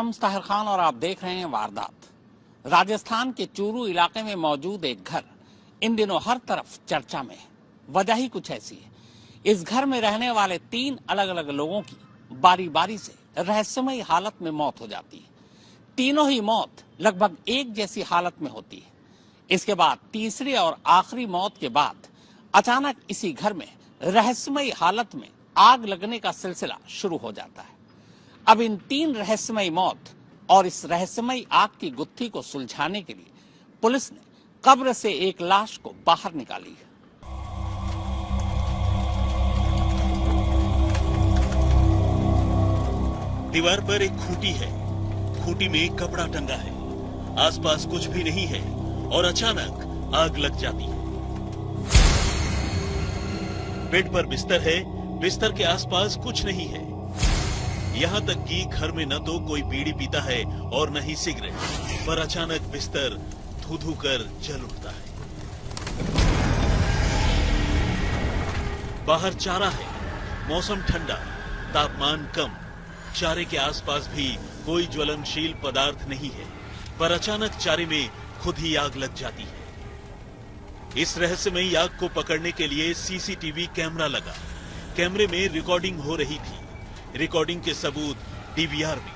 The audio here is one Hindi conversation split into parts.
मैं मुस्ताहिर खान और आप देख रहे हैं वारदात। राजस्थान के चूरू इलाके में मौजूद एक घर इन दिनों हर तरफ चर्चा में है। वजह ही कुछ ऐसी है। इस घर में रहने वाले 3 अलग अलग लोगों की बारी बारी से रहस्यमयी हालत में मौत हो जाती है। तीनों ही मौत लगभग एक जैसी हालत में होती है। इसके बाद तीसरी और आखिरी मौत के बाद अचानक इसी घर में रहस्यमयी हालत में आग लगने का सिलसिला शुरू हो जाता है। अब इन 3 रहस्यमयी मौत और इस रहस्यमयी आग की गुत्थी को सुलझाने के लिए पुलिस ने कब्र से एक लाश को बाहर निकाली है। दीवार पर एक खूंटी है। खूंटी में कपड़ा टंगा है। आसपास कुछ भी नहीं है और अचानक आग लग जाती है। बेड पर बिस्तर है। बिस्तर के आसपास कुछ नहीं है। यहाँ तक कि घर में न तो कोई बीड़ी पीता है और न ही सिगरेट, पर अचानक बिस्तर धू-धू कर जल उठता है। बाहर चारा है। मौसम ठंडा, तापमान कम। चारे के आसपास भी कोई ज्वलनशील पदार्थ नहीं है, पर अचानक चारे में खुद ही आग लग जाती है। इस रहस्यमयी आग को पकड़ने के लिए सीसीटीवी कैमरा लगा। कैमरे में रिकॉर्डिंग हो रही थी। रिकॉर्डिंग के सबूत डीवीआर में।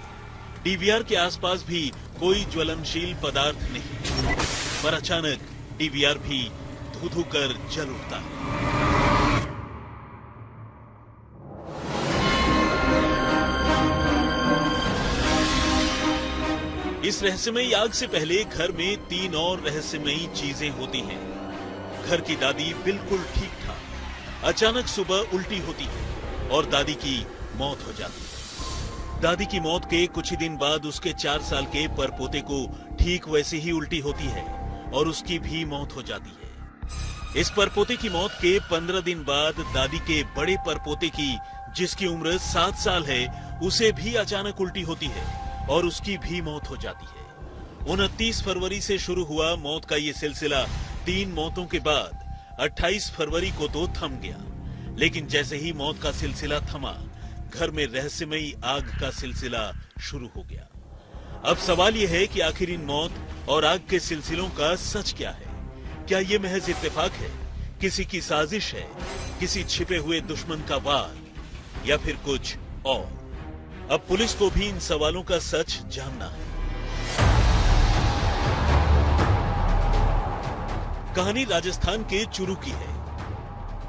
डीवीआर के आसपास भी कोई ज्वलनशील पदार्थ नहीं, पर अचानक डीवीआर भी धू-धू कर जल उठता है। इस रहस्यमयी आग से पहले घर में 3 और रहस्यमयी चीजें होती हैं। घर की दादी बिल्कुल ठीक ठाक, अचानक सुबह उल्टी होती है और दादी की मौत हो जाती है। दादी की मौत के कुछ ही दिन बाद उसके 4 साल के परपोते को ठीक वैसे ही उल्टी होती है और उसकी भी मौत हो जाती है। इस परपोते की मौत के 15 दिन बाद दादी के बड़े परपोते की, जिसकी उम्र 7 साल है, उसे भी अचानक उल्टी होती है और उसकी भी मौत हो जाती है। 29 फरवरी से शुरू हुआ मौत का ये सिलसिला 3 मौतों के बाद 28 फरवरी को तो थम गया। लेकिन जैसे ही मौत का सिलसिला थमा, घर में रहस्यमयी आग का सिलसिला शुरू हो गया। अब सवाल यह है कि आखिर इन मौत और आग के सिलसिलों का सच क्या है? क्या ये महज इत्तेफाक है, किसी की साजिश है, किसी छिपे हुए दुश्मन का वार, या फिर कुछ और? अब पुलिस को भी इन सवालों का सच जानना है। कहानी राजस्थान के चूरू की है।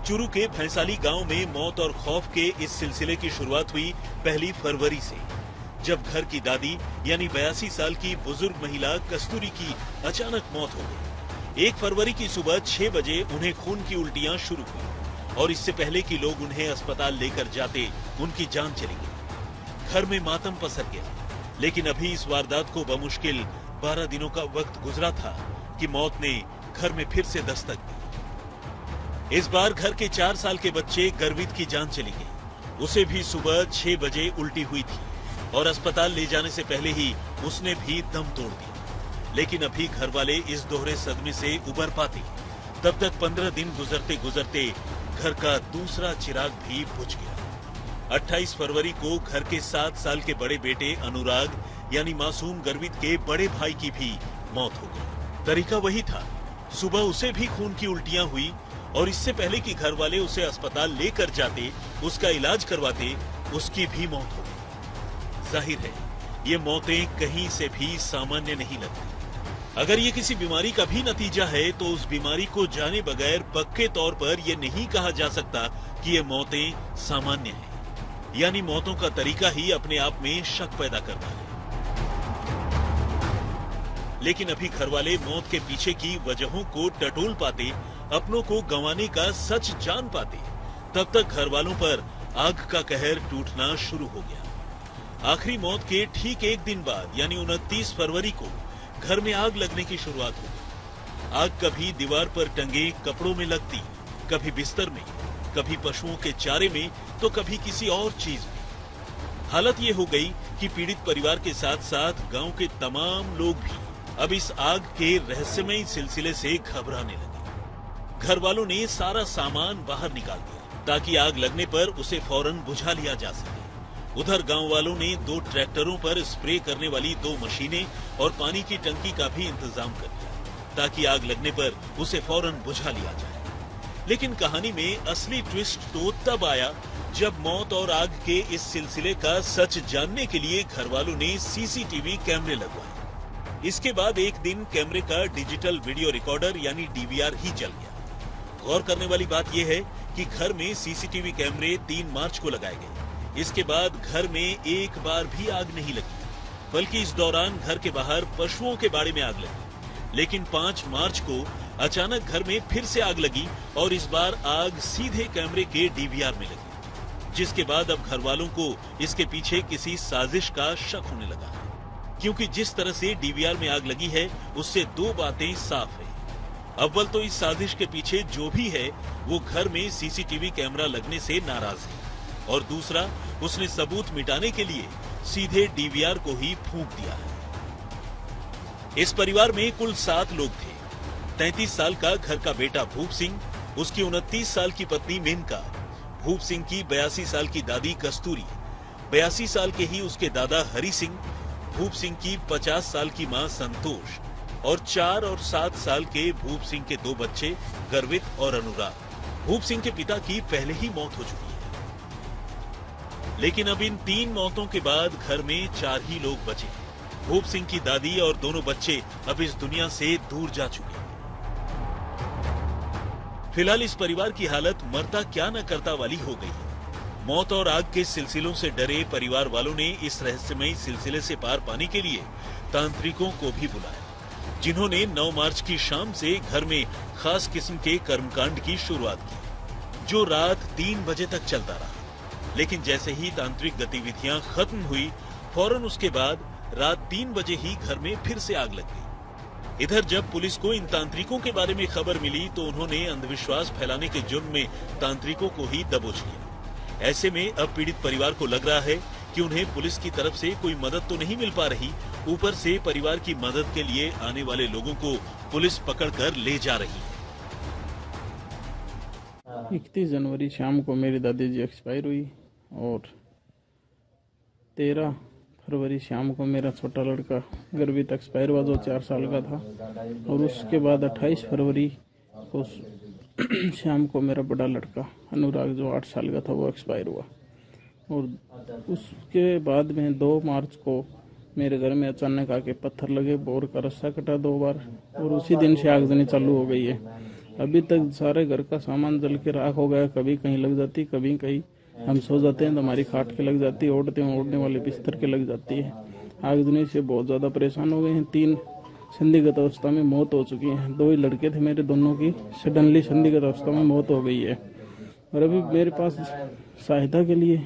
चूरू के भैंसाली गांव में मौत और खौफ के इस सिलसिले की शुरुआत हुई 1 फरवरी से, जब घर की दादी यानी 82 साल की बुजुर्ग महिला कस्तूरी की अचानक मौत हो गई। 1 फरवरी की सुबह 6 बजे उन्हें खून की उल्टियां शुरू हुई और इससे पहले कि लोग उन्हें अस्पताल लेकर जाते, उनकी जान चली गई। घर में मातम पसर गया। लेकिन अभी इस वारदात को बमुश्किल 12 दिनों का वक्त गुजरा था कि मौत ने घर में फिर से दस्तक दी। इस बार घर के 4 साल के बच्चे गर्वित की जान चली गई। उसे भी सुबह 6 बजे उल्टी हुई थी और अस्पताल ले जाने से पहले ही उसने भी दम तोड़ दिया। लेकिन अभी घर वाले इस दोहरे सदमे से उबर पाते, तब तक 15 दिन गुजरते गुजरते घर का दूसरा चिराग भी बुझ गया। 28 फरवरी को घर के 7 साल के बड़े बेटे अनुराग यानी मासूम गर्वित के बड़े भाई की भी मौत हो गई। तरीका वही था। सुबह उसे भी खून की उल्टियां हुई और इससे पहले कि घर वाले उसे अस्पताल लेकर जाते, उसका इलाज करवाते, उसकी भी मौत हो गई। जाहिर है, ये मौतें कहीं से भी सामान्य नहीं लगती। अगर ये किसी बीमारी का भी नतीजा है तो उस बीमारी को जाने बगैर पक्के तौर पर यह नहीं कहा जा सकता कि ये मौतें सामान्य हैं। यानी मौतों का तरीका ही अपने आप में शक पैदा करता है। लेकिन अभी घर वाले मौत के पीछे की वजहों को टटोल पाते, अपनों को गंवाने का सच जान पाते, तब तक घर वालों पर आग का कहर टूटना शुरू हो गया। आखिरी मौत के ठीक 1 दिन बाद यानी 29 फरवरी को घर में आग लगने की शुरुआत हो गई। आग कभी दीवार पर टंगे कपड़ों में लगती, कभी बिस्तर में, कभी पशुओं के चारे में, तो कभी किसी और चीज में। हालत ये हो गई कि पीड़ित परिवार के साथ साथ गांव के तमाम लोग भी अब इस आग के रहस्यमयी सिलसिले से घबराने लगे। घर वालों ने सारा सामान बाहर निकाल दिया ताकि आग लगने पर उसे फौरन बुझा लिया जा सके। उधर गांव वालों ने 2 ट्रैक्टरों पर स्प्रे करने वाली 2 मशीनें और पानी की टंकी का भी इंतजाम कर दिया ताकि आग लगने पर उसे फौरन बुझा लिया जाए। लेकिन कहानी में असली ट्विस्ट तो तब आया जब मौत और आग के इस सिलसिले का सच जानने के लिए घर वालों ने सीसीटीवी कैमरे लगवाए। इसके बाद एक दिन कैमरे का डिजिटल वीडियो रिकॉर्डर यानी डीवीआर ही चल गया। गौर करने वाली बात यह है कि घर में सीसीटीवी कैमरे 3 मार्च को लगाए गए। इसके बाद घर में एक बार भी आग नहीं लगी, बल्कि इस दौरान घर के बाहर पशुओं के बाड़े में आग लगी। लेकिन 5 मार्च को अचानक घर में फिर से आग लगी और इस बार आग सीधे कैमरे के डीवीआर में लगी, जिसके बाद अब घर वालों को इसके पीछे किसी साजिश का शक होने लगा है। क्योंकि जिस तरह से डीवीआर में आग लगी है उससे 2 बातें साफ है। अव्वल तो इस साजिश के पीछे जो भी है वो घर में सीसीटीवी कैमरा लगने से नाराज है, और दूसरा उसने सबूत मिटाने के लिए सीधे डीवीआर को ही फूंक दिया है। इस परिवार में कुल 7 लोग थे। 33 साल का घर का बेटा भूप सिंह, उसकी 29 साल की पत्नी मेनका, भूप सिंह की 82 साल की दादी कस्तूरी, 82 साल के ही उसके दादा हरि सिंह, भूप सिंह की 50 साल की मां संतोष और 4 और 7 साल के भूप सिंह के 2 बच्चे गर्वित और अनुराग। भूप सिंह के पिता की पहले ही मौत हो चुकी है, लेकिन अब इन 3 मौतों के बाद घर में 4 ही लोग बचे हैं। भूप सिंह की दादी और दोनों बच्चे अब इस दुनिया से दूर जा चुके हैं। फिलहाल इस परिवार की हालत मरता क्या न करता वाली हो गई है। मौत और आग के सिलसिलों से डरे परिवार वालों ने इस रहस्यमयी सिलसिले से पार पाने के लिए तांत्रिकों को भी बुलाया, जिन्होंने 9 मार्च की शाम से घर में खास किस्म के कर्मकांड की शुरुआत की, जो रात 3 बजे तक चलता रहा। लेकिन जैसे ही तांत्रिक गतिविधियां खत्म हुई, फौरन उसके बाद रात 3 बजे ही घर में फिर से आग लग गई। इधर जब पुलिस को इन तांत्रिकों के बारे में खबर मिली तो उन्होंने अंधविश्वास फैलाने के जुर्म में तांत्रिकों को ही दबोच लिया। ऐसे में अब पीड़ित परिवार को लग रहा है कि उन्हें पुलिस की तरफ से कोई मदद तो नहीं मिल पा रही, ऊपर से परिवार की मदद के लिए आने वाले लोगों को पुलिस पकड़कर ले जा रही है। 31 जनवरी शाम को मेरी दादी जी एक्सपायर हुई और 13 फरवरी शाम को मेरा छोटा लड़का गर्भित एक्सपायर हुआ, जो 4 साल का था। और उसके बाद 28 फरवरी को शाम को मेरा बड़ा लड़का अनुराग, जो 8 साल का था, वो एक्सपायर हुआ। और उसके बाद में 2 मार्च को मेरे घर में अचानक आके पत्थर लगे, बोर का रस्सा कटा 2 बार, और उसी दिन से आगजनी चालू हो गई है। अभी तक सारे घर का सामान जल के राख हो गया, कभी कहीं लग जाती, कभी कहीं हम सो जाते हैं तो हमारी खाट के लग जाती है, ओढ़ने वाले बिस्तर के लग जाती है। आगजनी से बहुत ज़्यादा परेशान हो गए हैं। 3 संदिग्ध अवस्था में मौत हो चुकी है। 2 ही लड़के थे मेरे, दोनों की सडनली संदिग्ध अवस्था में मौत हो गई है। और अभी मेरे पास सहायता के लिए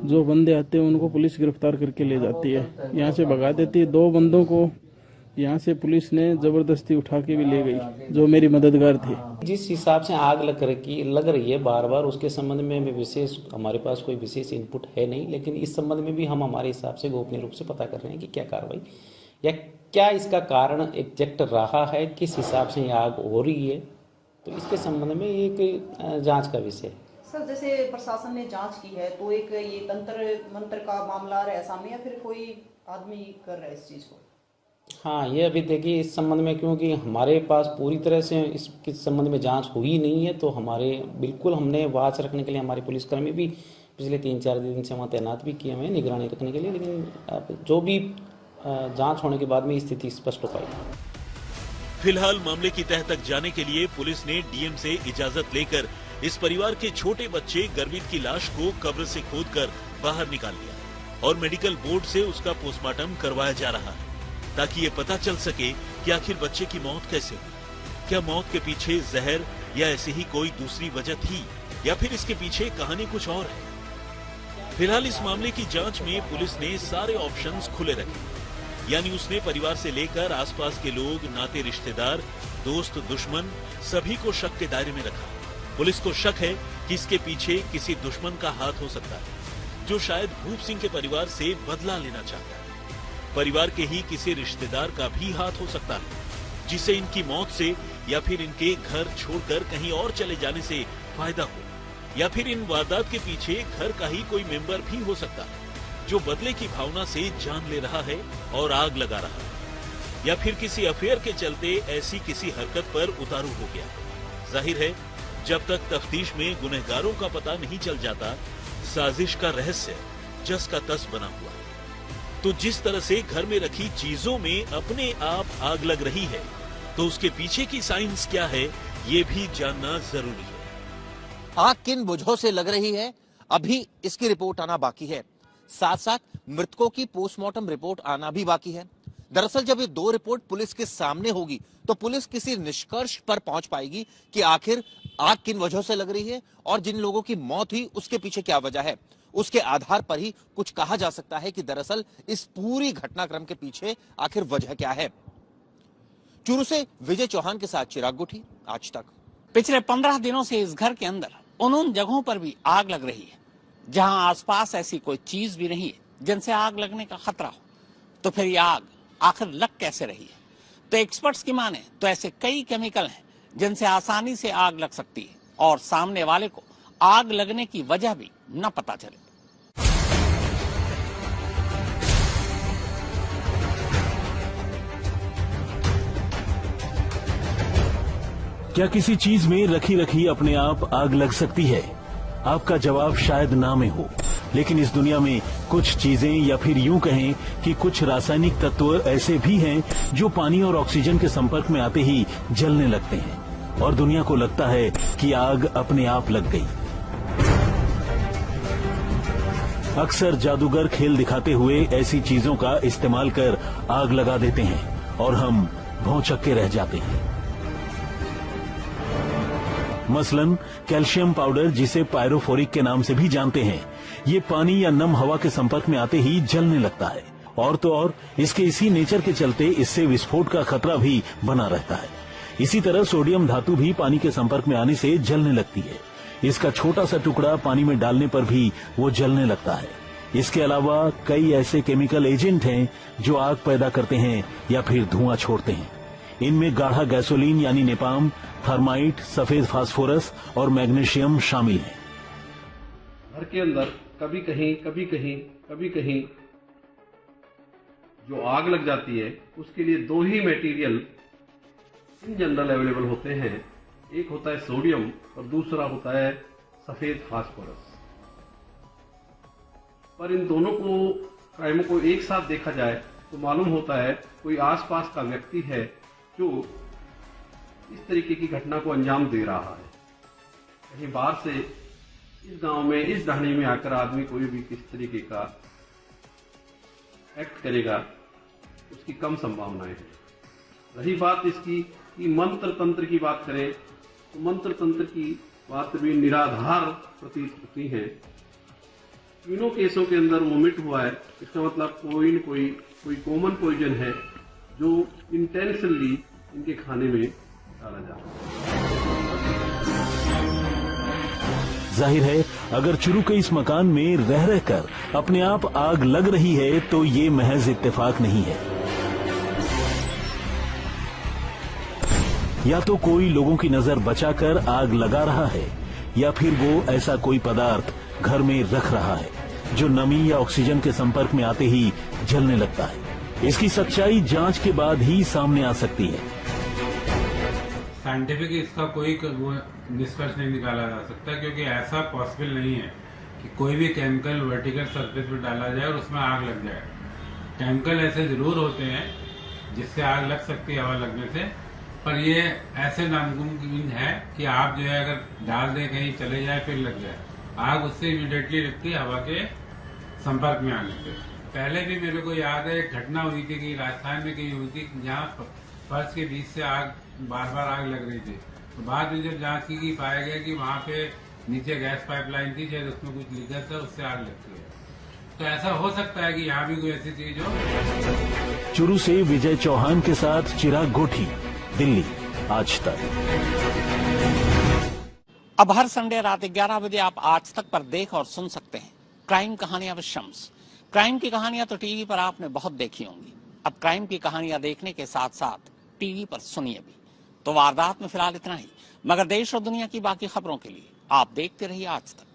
जो बंदे आते हैं उनको पुलिस गिरफ्तार करके ले जाती है, यहाँ से भगा देती है। 2 बंदों को यहाँ से पुलिस ने जबरदस्ती उठा के भी ले गई, जो मेरी मददगार थे। जिस हिसाब से आग लग रही है बार बार, उसके संबंध में विशेष हमारे पास कोई विशेष इनपुट है नहीं, लेकिन इस संबंध में भी हम हमारे हिसाब से गोपनीय रूप से पता कर रहे हैं कि क्या कार्रवाई या क्या इसका कारण एग्जैक्ट रहा है, किस हिसाब से ये आग हो रही है, तो इसके संबंध में एक जांच का विषय है। सर, जैसे प्रशासन ने जांच की है तो एक ये तंत्र मंत्र का मामला आ रहा है सामने, या फिर कोई आदमी कर रहा है इस चीज को? हाँ, ये अभी देखिए इस संबंध में, क्योंकि हमारे पास पूरी तरह से इसके संबंध में जांच हुई नहीं है, तो हमारे बिल्कुल हमने वाच रखने के लिए हमारे पुलिसकर्मी भी पिछले 3-4 दिन से वहाँ तैनात भी किए हुए हैं निगरानी रखने के लिए, लेकिन जो भी जांच होने के बाद में स्थिति स्पष्ट हो पाई। फिलहाल मामले की तह तक जाने के लिए पुलिस ने डीएम से इजाजत लेकर इस परिवार के छोटे बच्चे गर्वित की लाश को कब्र से खोदकर बाहर निकाल लिया और मेडिकल बोर्ड से उसका पोस्टमार्टम करवाया जा रहा है, ताकि ये पता चल सके कि आखिर बच्चे की मौत कैसे हुई। क्या मौत के पीछे जहर या ऐसी ही कोई दूसरी वजह थी, या फिर इसके पीछे कहानी कुछ और है। फिलहाल इस मामले की जांच में पुलिस ने सारे ऑप्शंस खुले रखे, यानी उसने परिवार से लेकर आसपास के लोग, नाते रिश्तेदार, दोस्त, दुश्मन सभी को शक के दायरे में रखा। पुलिस को शक है कि इसके पीछे किसी दुश्मन का हाथ हो सकता है, जो शायद भूप सिंह के परिवार से बदला लेना चाहता है। परिवार के ही किसी रिश्तेदार का भी हाथ हो सकता है, जिसे इनकी मौत से या फिर इनके घर छोड़कर कहीं और चले जाने से फायदा हो। या फिर इन वारदात के पीछे घर का ही कोई मेंबर भी हो सकता है जो बदले की भावना से जान ले रहा है और आग लगा रहा है, या फिर किसी अफेयर के चलते ऐसी किसी हरकत पर उतारू हो गया। जाहिर है जब तक तफ्तीश में गुनहगारों का पता नहीं चल जाता, साजिश का रहस्य जस का तस बना हुआ है। तो जिस तरह से घर में रखी चीजों में अपने आप आग लग रही है, तो उसके पीछे की साइंस क्या है, ये भी जानना जरूरी है। आग किन वजहों से लग रही है, अभी इसकी रिपोर्ट आना बाकी है। साथ साथ मृतकों की पोस्टमार्टम रिपोर्ट आना भी बाकी है। दरअसल जब ये दो रिपोर्ट पुलिस के सामने होगी तो पुलिस किसी निष्कर्ष पर पहुंच पाएगी कि आखिर आग किन वजहों से लग रही है और जिन लोगों की मौत हुई उसके पीछे क्या वजह है। उसके आधार पर ही कुछ कहा जा सकता है कि दरअसल इस पूरी घटनाक्रम के पीछे आखिर वजह क्या है। चूरू से विजय चौहान के साथ चिराग गोठी, आज तक। पिछले 15 दिनों से इस घर के अंदर उन जगहों पर भी आग लग रही है जहां आसपास ऐसी कोई चीज भी नहीं है जिनसे आग लगने का खतरा हो। तो फिर ये आग आखिर लग कैसे रही है? तो एक्सपर्ट्स की माने तो ऐसे कई केमिकल हैं जिनसे आसानी से आग लग सकती है और सामने वाले को आग लगने की वजह भी न पता चले। क्या किसी चीज में रखी रखी अपने आप आग लग सकती है? आपका जवाब शायद ना में हो, लेकिन इस दुनिया में कुछ चीजें या फिर यूं कहें कि कुछ रासायनिक तत्व ऐसे भी हैं जो पानी और ऑक्सीजन के संपर्क में आते ही जलने लगते हैं और दुनिया को लगता है कि आग अपने आप लग गई। अक्सर जादूगर खेल दिखाते हुए ऐसी चीजों का इस्तेमाल कर आग लगा देते हैं और हम भौंचक्के रह जाते हैं। मसलन कैल्शियम पाउडर, जिसे पायरोफोरिक के नाम से भी जानते हैं, ये पानी या नम हवा के संपर्क में आते ही जलने लगता है। और तो और इसके इसी नेचर के चलते इससे विस्फोट का खतरा भी बना रहता है। इसी तरह सोडियम धातु भी पानी के संपर्क में आने से जलने लगती है। इसका छोटा सा टुकड़ा पानी में डालने पर भी वो जलने लगता है। इसके अलावा कई ऐसे केमिकल एजेंट हैं जो आग पैदा करते हैं या फिर धुआं छोड़ते हैं। इनमें गाढ़ा गैसोलीन यानी नेपाम, थर्माइट, सफेद फास्फोरस और मैग्नीशियम शामिल हैं। घर के अंदर कभी कहीं जो आग लग जाती है, उसके लिए दो ही मटेरियल इन जनरल अवेलेबल होते हैं। एक होता है सोडियम और दूसरा होता है सफेद फास्फोरस। पर इन दोनों क्राइमों को एक साथ देखा जाए तो मालूम होता है कोई आसपास का व्यक्ति है जो इस तरीके की घटना को अंजाम दे रहा है। कहीं बाहर से इस गांव में, इस ढाणी में आकर आदमी कोई भी किस तरीके का एक्ट करेगा, उसकी कम संभावनाएं हैं। रही बात इसकी कि मंत्र तंत्र की बात करें तो मंत्र तंत्र की बात भी निराधार प्रतीत होती है। तीनों केसों के अंदर वोमिट हुआ है, इसका मतलब कोई न कोई कॉमन पॉइजन है जो इंटेंशनली इनके खाने में डाला जा रहा है। जाहिर है अगर चुरू के इस मकान में रह रहकर अपने आप आग लग रही है तो ये महज इत्तेफाक नहीं है। या तो कोई लोगों की नजर बचाकर आग लगा रहा है या फिर वो ऐसा कोई पदार्थ घर में रख रहा है जो नमी या ऑक्सीजन के संपर्क में आते ही जलने लगता है। इसकी सच्चाई जांच के बाद ही सामने आ सकती है। साइंटिफिक इसका कोई निष्कर्ष नहीं निकाला जा सकता, क्योंकि ऐसा पॉसिबल नहीं है कि कोई भी केमिकल वर्टिकल सरफेस पे डाला जाए और उसमें आग लग जाए। केमिकल ऐसे जरूर होते हैं जिससे आग लग सकती है हवा लगने से, पर ये ऐसे नामुमकिन है कि आप जो है अगर डाल दें कहीं चले जाए फिर लग जाए। आग उससे इमीडिएटली लगती है हवा के संपर्क में आने से। पहले भी मेरे को याद है एक घटना हुई थी कि राजस्थान में कहीं हुई थी जहाँ फर्श के बीच से बार बार आग लग रही थी। तो बाद में जब जांच की पाया गया कि वहाँ पे नीचे गैस पाइपलाइन थी, शायद उसमें कुछ लीकेज था, उससे आग लगती है। तो ऐसा हो सकता है कि यहाँ भी कोई ऐसी चीज हो। चुरू से विजय चौहान के साथ चिराग गोठी, दिल्ली, आज तक। अब हर संडे रात 11 बजे आप आज तक पर देख और सुन सकते हैं क्राइम कहानियां विद शम्स। क्राइम की कहानियां तो टीवी पर आपने बहुत देखी होंगी, अब क्राइम की कहानियां देखने के साथ साथ टीवी पर सुनिए भी। तो वारदात में फिलहाल इतना ही, मगर देश और दुनिया की बाकी खबरों के लिए आप देखते रहिए आज तक।